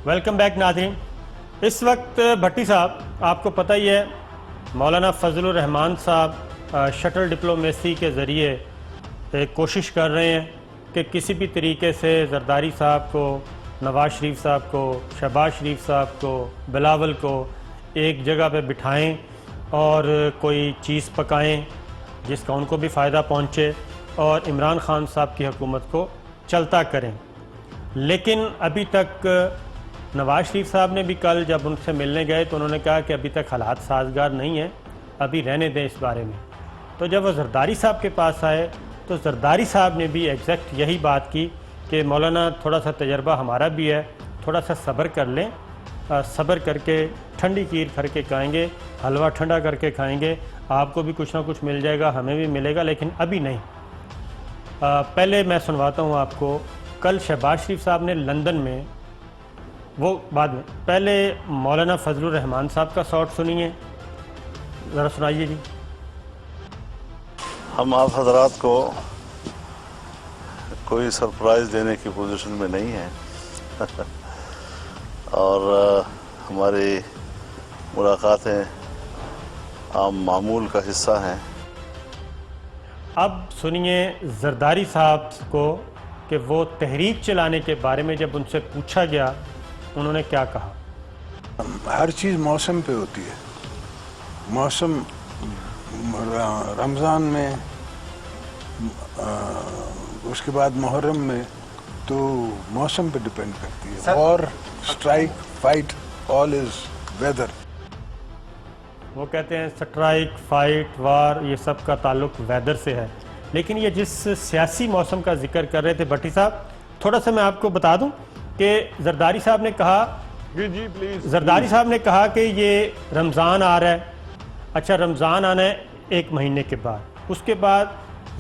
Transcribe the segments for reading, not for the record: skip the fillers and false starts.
Welcome back ناظرین. اس وقت بھٹی صاحب آپ کو پتہ ہی ہے مولانا فضل الرحمان صاحب شٹل ڈپلومیسی کے ذریعے ایک کوشش کر رہے ہیں کہ کسی بھی طریقے سے زرداری صاحب کو، نواز شریف صاحب کو، شہباز شریف صاحب کو، بلاول کو ایک جگہ پہ بٹھائیں اور کوئی چیز پکائیں جس کا ان کو بھی فائدہ پہنچے اور عمران خان صاحب کی حکومت کو چلتا کریں. لیکن ابھی تک نواز شریف صاحب نے بھی کل جب ان سے ملنے گئے تو انہوں نے کہا کہ ابھی تک حالات سازگار نہیں ہیں، ابھی رہنے دیں اس بارے میں. تو جب وہ زرداری صاحب کے پاس آئے تو زرداری صاحب نے بھی ایگزیکٹ یہی بات کی کہ مولانا تھوڑا سا تجربہ ہمارا بھی ہے، تھوڑا سا صبر کر لیں، صبر کر کے ٹھنڈی کھیر کر کے کھائیں گے، حلوہ ٹھنڈا کر کے کھائیں گے، آپ کو بھی کچھ نہ کچھ مل جائے گا، ہمیں بھی ملے گا، لیکن ابھی نہیں. پہلے میں سنواتا ہوں آپ کو کل شہباز شریف صاحب نے لندن میں، وہ بعد میں، پہلے مولانا فضل الرحمان صاحب کا شاٹ سنیے، ذرا سنائیے جی. ہم آپ حضرات کو کوئی سرپرائز دینے کی پوزیشن میں نہیں ہیں اور ہماری ملاقاتیں عام معمول کا حصہ ہیں. اب سنیے زرداری صاحب کو کہ وہ تحریک چلانے کے بارے میں جب ان سے پوچھا گیا انہوں نے کیا کہا. ہر چیز موسم پہ ہوتی ہے. موسم رمضان میں، اس کے بعد محرم میں، تو موسم پہ ڈپینڈ کرتی ہے. اور strike, fight, all is whether. وہ کہتے ہیں سٹرائک، فائٹ، وار، یہ سب کا تعلق ویدر سے ہے. لیکن یہ جس سیاسی موسم کا ذکر کر رہے تھے بھٹی صاحب، تھوڑا سا میں آپ کو بتا دوں کہ زرداری صاحب نے کہا، جی پلیز، زرداری صاحب نے کہا کہ یہ رمضان آ رہا ہے. اچھا، رمضان آنا ہے ایک مہینے کے بعد. اس کے بعد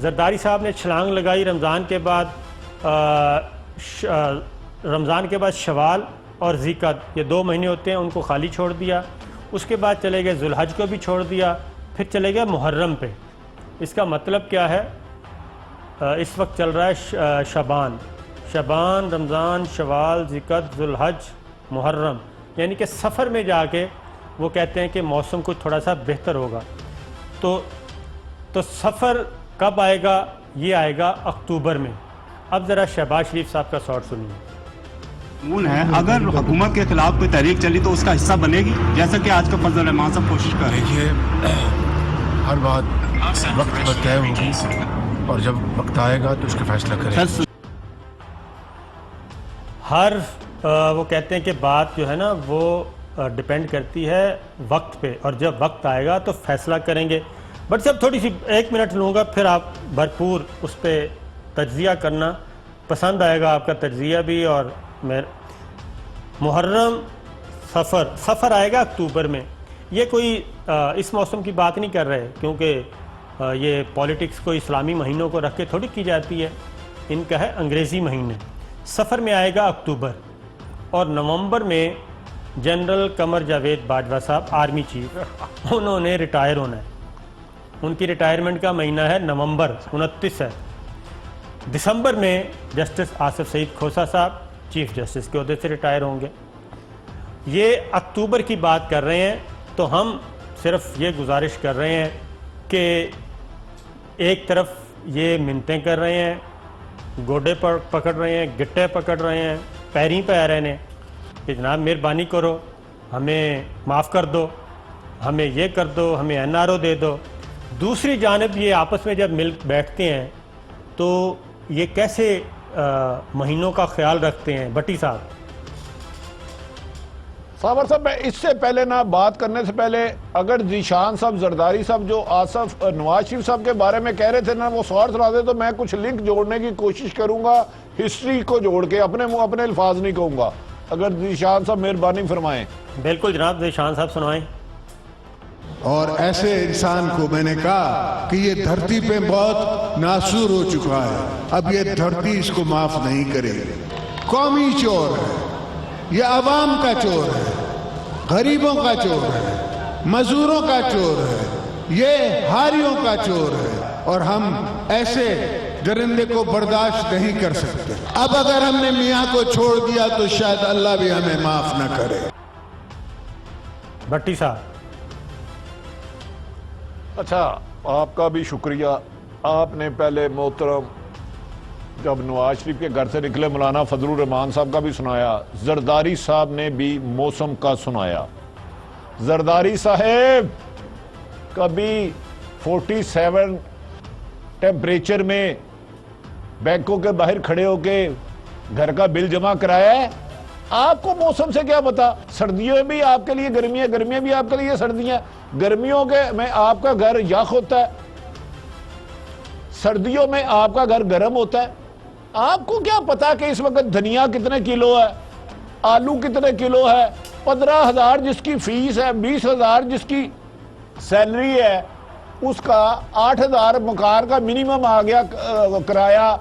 زرداری صاحب نے چھلانگ لگائی رمضان کے بعد، رمضان کے بعد شوال اور ذیقعد، یہ 2 مہینے ہوتے ہیں، ان کو خالی چھوڑ دیا. اس کے بعد چلے گئے ذوالحج کو بھی چھوڑ دیا، پھر چلے گئے محرم پہ. اس کا مطلب کیا ہے؟ اس وقت چل رہا ہے شعبان، رمضان، شوال، ذیقعد، ذوالحج، محرم، یعنی کہ سفر میں جا کے وہ کہتے ہیں کہ موسم کو تھوڑا سا بہتر ہوگا. تو سفر کب آئے گا؟ یہ آئے گا اکتوبر میں. اب ذرا شہباز شریف صاحب کا شاٹ سنیے. ہے اگر حکومت کے خلاف کوئی تحریک چلی تو اس کا حصہ بنے گی، جیسا کہ آج کا فضل الرحمان صاحب کوشش کر رہے ہیں. دیکھیے، ہر بات وقت پر طے ہوگی اور جب وقت آئے گا تو اس کا فیصلہ کریں گے. ہر وہ کہتے ہیں کہ بات جو ہے نا وہ ڈیپینڈ کرتی ہے وقت پہ، اور جب وقت آئے گا تو فیصلہ کریں گے. بٹ صاحب تھوڑی سی 1 منٹ لوں گا، پھر آپ بھرپور اس پہ تجزیہ کرنا، پسند آئے گا آپ کا تجزیہ بھی. اور محرم، سفر آئے گا اکتوبر میں. یہ کوئی اس موسم کی بات نہیں کر رہے، کیونکہ یہ پولیٹکس کو اسلامی مہینوں کو رکھ کے تھوڑی کی جاتی ہے، ان کا ہے انگریزی مہینے. سفر میں آئے گا اکتوبر، اور نومبر میں جنرل قمر جاوید باجوہ صاحب آرمی چیف، انہوں نے ریٹائر ہونا ہے. ان کی ریٹائرمنٹ کا مہینہ ہے نومبر، 29 ہے. دسمبر میں جسٹس آصف سعید کھوسہ صاحب چیف جسٹس کے عہدے سے ریٹائر ہوں گے. یہ اکتوبر کی بات کر رہے ہیں. تو ہم صرف یہ گزارش کر رہے ہیں کہ ایک طرف یہ منتیں کر رہے ہیں، گوڈے پکڑ رہے ہیں، گٹے پکڑ رہے ہیں، پیریں پہ آ رہے ہیں کہ جناب مہربانی کرو، ہمیں معاف کر دو، ہمیں یہ کر دو، ہمیں NRO دے دو. دوسری جانب یہ آپس میں جب مل بیٹھتے ہیں تو یہ کیسے مہینوں کا خیال رکھتے ہیں؟ بٹی صاحب. صابر صاحب، میں اس سے پہلے نہ بات کرنے سے پہلے، اگر ذیشان صاحب، زرداری صاحب جو آصف نواز شریف صاحب کے بارے میں کہہ رہے تھے نا، وہ سوال سنا دے تو میں کچھ لنک جوڑنے کی کوشش کروں گا، ہسٹری کو جوڑ کے، اپنے منہ اپنے الفاظ نہیں کہوں گا. اگر ذیشان صاحب مہربانی فرمائیں. بالکل جناب، ذیشان صاحب سنوائیں. اور ایسے انسان کو میں نے کہا کہ یہ دھرتی پہ بہت ناسور ہو چکا ہے، اب یہ دھرتی اس کو معاف نہیں کرے. قومی چور ہے، یہ عوام کا چور ہے، غریبوں کا چور ہے، مزدوروں کا چور ہے، یہ ہاریوں کا چور ہے. اور ہم ایسے درندے کو برداشت نہیں کر سکتے. اب اگر ہم نے میاں کو چھوڑ دیا تو شاید اللہ بھی ہمیں معاف نہ کرے. بھٹی صاحب. اچھا آپ کا بھی شکریہ. آپ نے پہلے محترم جب نواز شریف کے گھر سے نکلے مولانا فضل الرحمان صاحب کا بھی سنایا, زرداری صاحب نے بھی موسم کا سنایا. زرداری صاحب کبھی 47 ٹیمپریچر میں بینکوں کے باہر کھڑے ہو کے گھر کا بل جمع کرایا ہے؟ آپ کو موسم سے کیا پتا؟ سردیوں میں بھی آپ کے لیے گرمیاں, گرمیاں بھی آپ کے لیے سردیاں. گرمیوں کے میں آپ کا گھر یخ ہوتا ہے, سردیوں میں آپ کا گھر گرم ہوتا ہے. آپ کو کیا پتا کہ اس وقت دھنیا کتنے کلو ہے, آلو کتنے کلو ہے؟ 15,000 جس کی فیس ہے, 20,000 جس کی سیلری ہے, اس کا 8,000 مکان کا منیمم آ گیا کرایہ,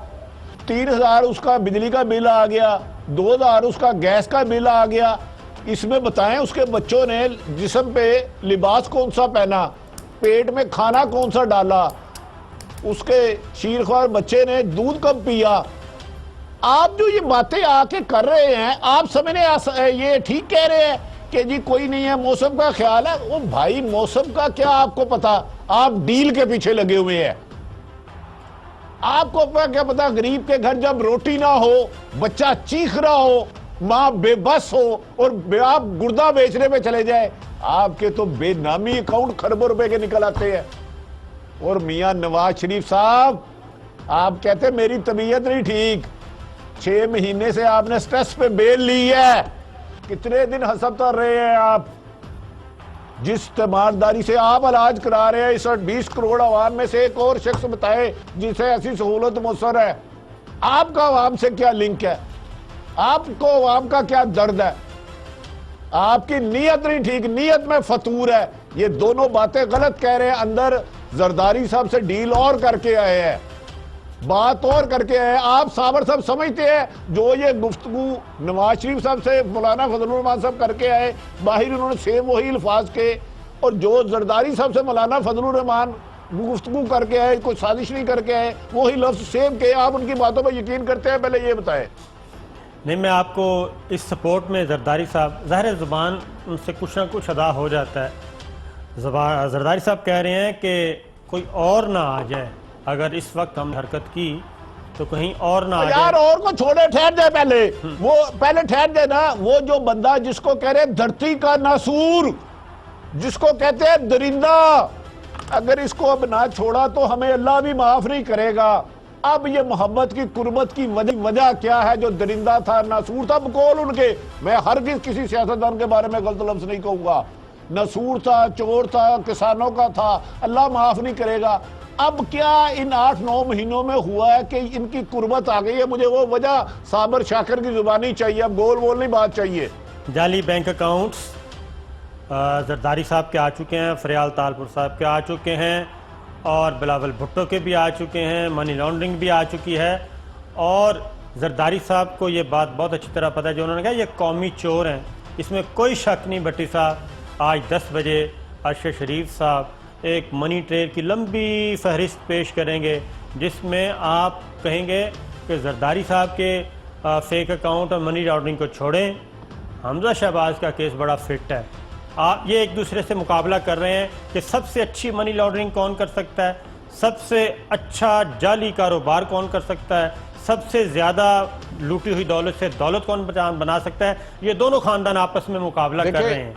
3,000 اس کا بجلی کا بل آ گیا, 2,000 اس کا گیس کا بل آ گیا. اس میں بتائیں اس کے بچوں نے جسم پہ لباس کون سا پہنا, پیٹ میں کھانا کون سا ڈالا, اس کے شیرخوار بچے نے دودھ کب پیا. آپ جو یہ باتیں آ کے کر رہے ہیں, آپ سمجھنے یہ ٹھیک کہہ رہے ہیں کہ جی کوئی نہیں ہے, موسم کا خیال ہے. وہ بھائی موسم کا کیا آپ کو پتا, آپ ڈیل کے پیچھے لگے ہوئے ہیں. آپ کو کیا پتا غریب کے گھر جب روٹی نہ ہو, بچہ چیخ رہا ہو, ماں بے بس ہو اور آپ گردہ بیچنے پہ چلے جائے, آپ کے تو بے نامی اکاؤنٹ خربوں روپے کے نکل آتے ہیں. اور میاں نواز شریف صاحب آپ کہتے ہیں میری طبیعت نہیں ٹھیک, 6 مہینے سے آپ نے سٹریس پہ بیل لی ہے. کتنے دن ہسپتال رہے ہیں آپ؟ جس تیمارداری سے آپ علاج کرا رہے ہیں, اس وقت 20 کروڑ عوام میں سے ایک اور شخص بتائے جسے ایسی سہولت میسر ہے. آپ کا عوام سے کیا لنک ہے؟ آپ کو عوام کا کیا درد ہے؟ آپ کی نیت نہیں ٹھیک, نیت میں فطور ہے. یہ دونوں باتیں غلط کہہ رہے ہیں. اندر زرداری صاحب سے ڈیل اور کر کے آئے ہیں, بات اور کر کے آئے ہیں. آپ صابر صاحب سمجھتے ہیں جو یہ گفتگو نواز شریف صاحب سے مولانا فضل الرحمان صاحب کر کے آئے, باہر انہوں نے سیم وہی الفاظ کے, اور جو زرداری صاحب سے مولانا فضل الرحمان گفتگو کر کے آئے, کوئی سازش نہیں کر کے آئے, وہی لفظ سیم کے. آپ ان کی باتوں پہ یقین کرتے ہیں؟ پہلے یہ بتائیں. نہیں, میں آپ کو اس سپورٹ میں زرداری صاحب, ظاہر زبان ان سے کچھ نہ کچھ ادا ہو جاتا ہے. زرداری صاحب کہہ رہے ہیں کہ کوئی اور نہ آ جائے, اگر اس وقت ہم حرکت کی تو کہیں اور نہ آ جائے. یار اور کو چھوڑے, ٹھہر جائے پہلے, وہ پہلے ٹھہر جائے نا. وہ جو بندہ جس کو کہہ رہے دھرتی کا ناسور, جس کو کہتے ہیں درندہ, اگر اس کو اب نہ چھوڑا تو ہمیں اللہ بھی معاف نہیں کرے گا. اب یہ محبت کی قربت کی وجہ کیا ہے؟ جو درندہ تھا, ناسور تھا بقول ان کے, میں ہرگز کسی سیاستدان کے بارے میں غلط لفظ نہیں کہوں گا, ناسور تھا, چور تھا, کسانوں کا تھا, اللہ معاف نہیں کرے گا. اب کیا ان 8-9 مہینوں میں ہوا ہے کہ ان کی قربت آ گئی ہے؟ مجھے وہ وجہ صابر شاکر کی زبانی چاہیے, اب گول بول نہیں بات چاہیے. جعلی بینک اکاؤنٹس زرداری صاحب کے آ چکے ہیں, فریال تالپور صاحب کے آ چکے ہیں, اور بلاول بھٹو کے بھی آ چکے ہیں, منی لانڈرنگ بھی آ چکی ہے. اور زرداری صاحب کو یہ بات بہت اچھی طرح پتہ ہے, جو انہوں نے کہا یہ قومی چور ہیں, اس میں کوئی شک نہیں. بھٹی صاحب آج 10 بجے ارشد شریف صاحب ایک منی ٹریل کی لمبی فہرست پیش کریں گے, جس میں آپ کہیں گے کہ زرداری صاحب کے فیک اکاؤنٹ اور منی لانڈرنگ کو چھوڑیں, حمزہ شہباز کا کیس بڑا فٹ ہے. آپ یہ ایک دوسرے سے مقابلہ کر رہے ہیں کہ سب سے اچھی منی لانڈرنگ کون کر سکتا ہے, سب سے اچھا جعلی کاروبار کون کر سکتا ہے, سب سے زیادہ لوٹی ہوئی دولت سے دولت کون بنا سکتا ہے. یہ دونوں خاندان آپس میں مقابلہ کر رہے ہیں.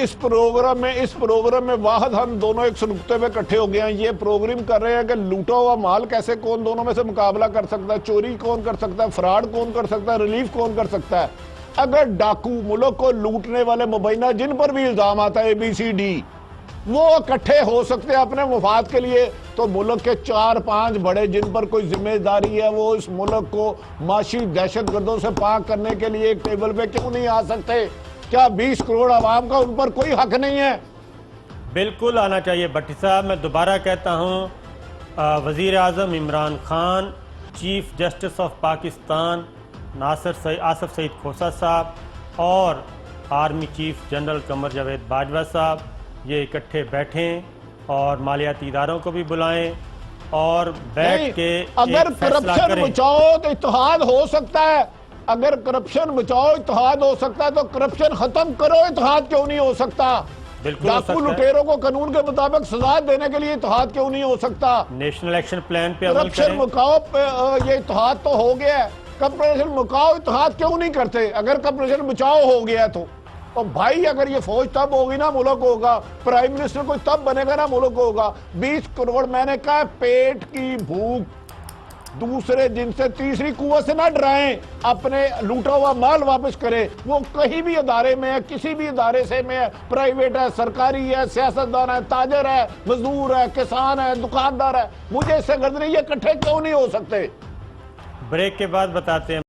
اس پروگرام میں واحد ہم دونوں ایک نقطے پہ اکٹھے ہو گئے ہیں. یہ پروگرام کر رہے ہیں کہ لوٹا ہوا مال کیسے کون دونوں میں سے مقابلہ کر سکتا ہے, چوری کون کر سکتا ہے, فراڈ کون کر سکتا ہے, ریلیف کون کر سکتا ہے. اگر ڈاکو ملک کو لوٹنے والے مبینہ جن پر بھی الزام آتا ہے ABCD, وہ اکٹھے ہو سکتے ہیں اپنے مفاد کے لیے, تو ملک کے 4-5 بڑے جن پر کوئی ذمہ داری ہے وہ اس ملک کو معاشی دہشت گردوں سے پاک کرنے کے لیے ایک ٹیبل پہ کیوں نہیں آ سکتے؟ کیا 20 کروڑ عوام کا ان پر کوئی حق نہیں ہے؟ بالکل آنا چاہیے. بھٹی صاحب میں دوبارہ کہتا ہوں, وزیر اعظم Imran Khan, chief justice of Pakistan Asif Saeed Khosa صاحب, اور army chief general Qamar Javed Bajwa صاحب یہ اکٹھے بیٹھیں اور مالیاتی اداروں کو بھی بلائیں اور بیٹھ کے اگر ایک فیصلہ کرپشن کریں۔ بچاؤ تو اتحاد ہو سکتا ہے، اگر کرپشن بچاؤ اتحاد ہو سکتا ہے تو کرپشن ختم کرو، اتحاد کیوں نہیں ہو سکتا؟ بالکل ہو ڈاکو سکتا ہے۔ لٹیروں کو قانون کے مطابق سزا دینے کے لیے اتحاد کیوں نہیں ہو سکتا؟ نیشنل ایکشن پلان پہ عمل کرپشن کریں۔ مکاؤ پہ یہ اتحاد تو ہو گیا ہے، کرپشن مکاؤ اتحاد کیوں نہیں کرتے اگر کرپشن بچاؤ ہو گیا تو؟ اور بھائی اگر یہ فوج تب ہوگی نا ملک ہوگا، پرائم منسٹر کوئی تب بنے گا نا ملک ہوگا۔ 20 کروڑ میں نے کہا پیٹ کی بھوک دوسرے دن سے تیسری قوت سے نہ ڈرائیں، اپنے لوٹا ہوا مال واپس کرے۔ وہ کہیں بھی ادارے میں ہے، کسی بھی ادارے سے میں ہے، پرائیویٹ ہے، سرکاری ہے، سیاستدان ہے، تاجر ہے، مزدور ہے، کسان ہے، دکاندار ہے، مجھے اس سے غرض نہیں، یہ اکٹھے کیوں نہیں ہو سکتے؟ بریک کے بعد بتاتے ہیں۔